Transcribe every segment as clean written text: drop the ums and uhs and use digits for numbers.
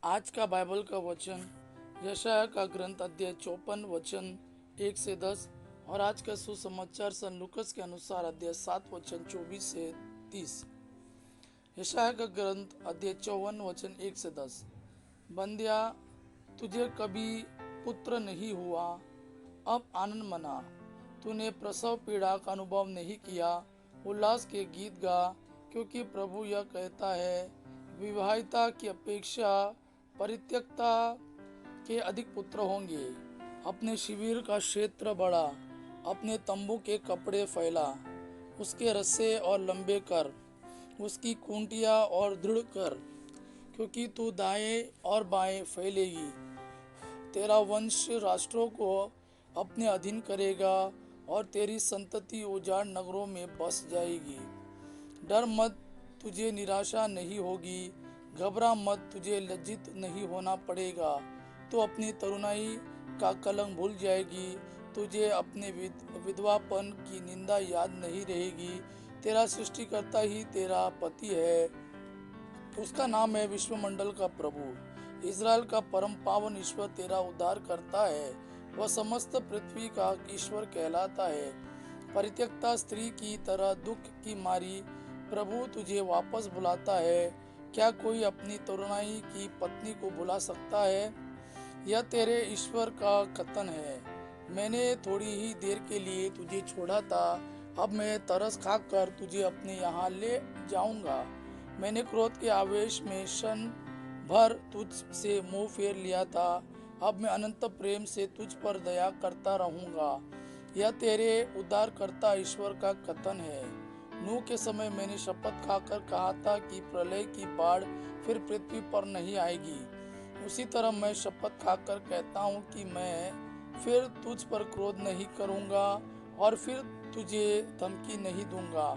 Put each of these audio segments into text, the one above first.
आज का बाइबल का वचन यशायाह का ग्रंथ अध्याय 54 वचन 1 से 10 और आज का सुसमाचार सन लूकस के अनुसार अध्याय 7 वचन 24 से 30। यशायाह का ग्रंथ अध्याय 54 वचन 1 से 10। बंदिया, तुझे कभी पुत्र नहीं हुआ, अब आनंद मना। तूने प्रसव पीड़ा का अनुभव नहीं किया, उल्लास के गीत गा, क्योंकि प्रभु यह कहता है, विवाहिता की अपेक्षा परित्यक्ता के अधिक पुत्र होंगे। अपने शिविर का क्षेत्र बढ़ा, अपने तंबू के कपड़े फैला, उसके रस्से और लंबे कर, उसकी खूंटियां और दृढ़ कर, क्योंकि तू दाएं और बाएं फैलेगी। तेरा वंश राष्ट्रों को अपने अधीन करेगा और तेरी संतति उजाड़ नगरों में बस जाएगी। डर मत, तुझे निराशा नहीं होगी, घबरा मत, तुझे लज्जित नहीं होना पड़ेगा। तू अपनी तरुणाई का कलंक भूल जाएगी, तुझे अपने विधवापन की निंदा याद नहीं रहेगी। तेरा सृष्टिकर्ता ही तेरा पति है, उसका नाम है विश्वमंडल का प्रभु। इज़राइल का परम पावन ईश्वर तेरा उद्धार करता है, वह समस्त पृथ्वी का ईश्वर कहलाता है। परित्यक्ता स्त्री की तरह दुख की मारी प्रभु तुझे वापस बुलाता है। क्या कोई अपनी तरुणाई की पत्नी को बुला सकता है? यह तेरे ईश्वर का कथन है। मैंने थोड़ी ही देर के लिए तुझे छोड़ा था, अब मैं तरस खाकर तुझे अपने यहाँ ले जाऊंगा। मैंने क्रोध के आवेश में क्षण भर तुझ से मुंह फेर लिया था, अब मैं अनंत प्रेम से तुझ पर दया करता रहूंगा। यह तेरे उद्धारकर्ता ईश्वर का कथन है। नूह के समय मैंने शपथ खाकर कहा था कि प्रलय की बाढ़ फिर पृथ्वी पर नहीं आएगी। उसी तरह मैं शपथ खाकर कहता हूँ कि मैं फिर तुझ पर क्रोध नहीं करूँगा और फिर तुझे धमकी नहीं दूंगा।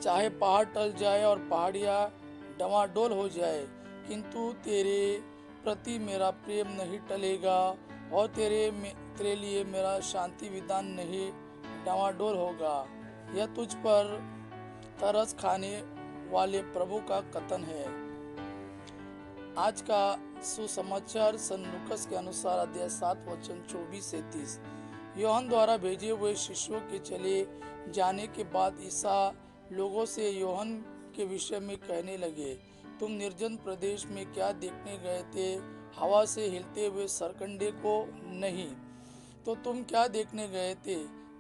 चाहे पहाड़ टल जाए और पहाड़ियाँ डवाडोल हो जाए, किंतु तेरे प्रति मेरा प्रेम नहीं टलेगा और तेरे लिए मेरा शांति विधान नहीं डवाडोल होगा। यह तुझ पर तरस खाने वाले प्रभु का कथन है। आज का सुसमाचार सन लूकस के अनुसार अध्याय 7 वचन 24 से 30। यूहन्ना द्वारा भेजे हुए शिष्यों के चले जाने के बाद ईसा लोगों से यूहन्ना के विषय में कहने लगे, तुम निर्जन प्रदेश में क्या देखने गए थे? हवा से हिलते हुए सरकंडे को नहीं, तो तुम क्या देखने गए थे?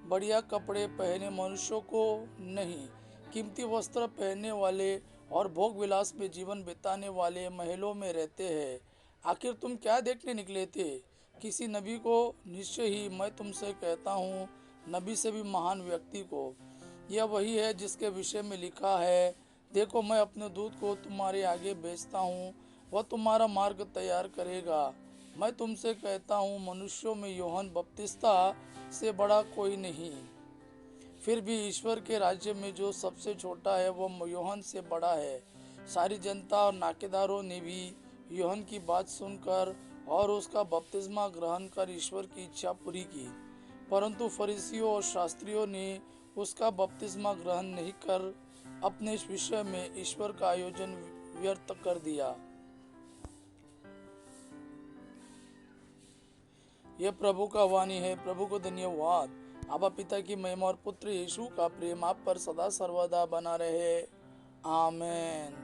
बढ़िया कपड़े पहने मनुष्यों को नहीं, कीमती वस्त्र पहनने वाले और भोग विलास में जीवन बिताने वाले महलों में रहते हैं। आखिर तुम क्या देखने निकले थे? किसी नबी को? निश्चय ही मैं तुमसे कहता हूँ, नबी से भी महान व्यक्ति को। यह वही है जिसके विषय में लिखा है, देखो मैं अपने दूत को तुम्हारे आगे भेजता हूँ, वह तुम्हारा मार्ग तैयार करेगा। मैं तुमसे कहता हूँ, मनुष्यों में यूहन्ना बपतिस्ता से बड़ा कोई नहीं। फिर भी ईश्वर के राज्य में जो सबसे छोटा है वह यूहन्ना से बड़ा है। सारी जनता और नाकेदारों ने भी यूहन्ना की बात सुनकर और उसका बपतिस्मा ग्रहण कर ईश्वर की इच्छा पूरी की, परंतु फरीसियों और शास्त्रियों ने उसका बपतिस्मा ग्रहण नहीं कर अपने विषय में ईश्वर का आयोजन व्यर्थ कर दिया। यह प्रभु का वाणी है। प्रभु को धन्यवाद। आबा पिता की महिमा और पुत्र यीशु का प्रेम आप पर सदा सर्वदा बना रहे। आमेन।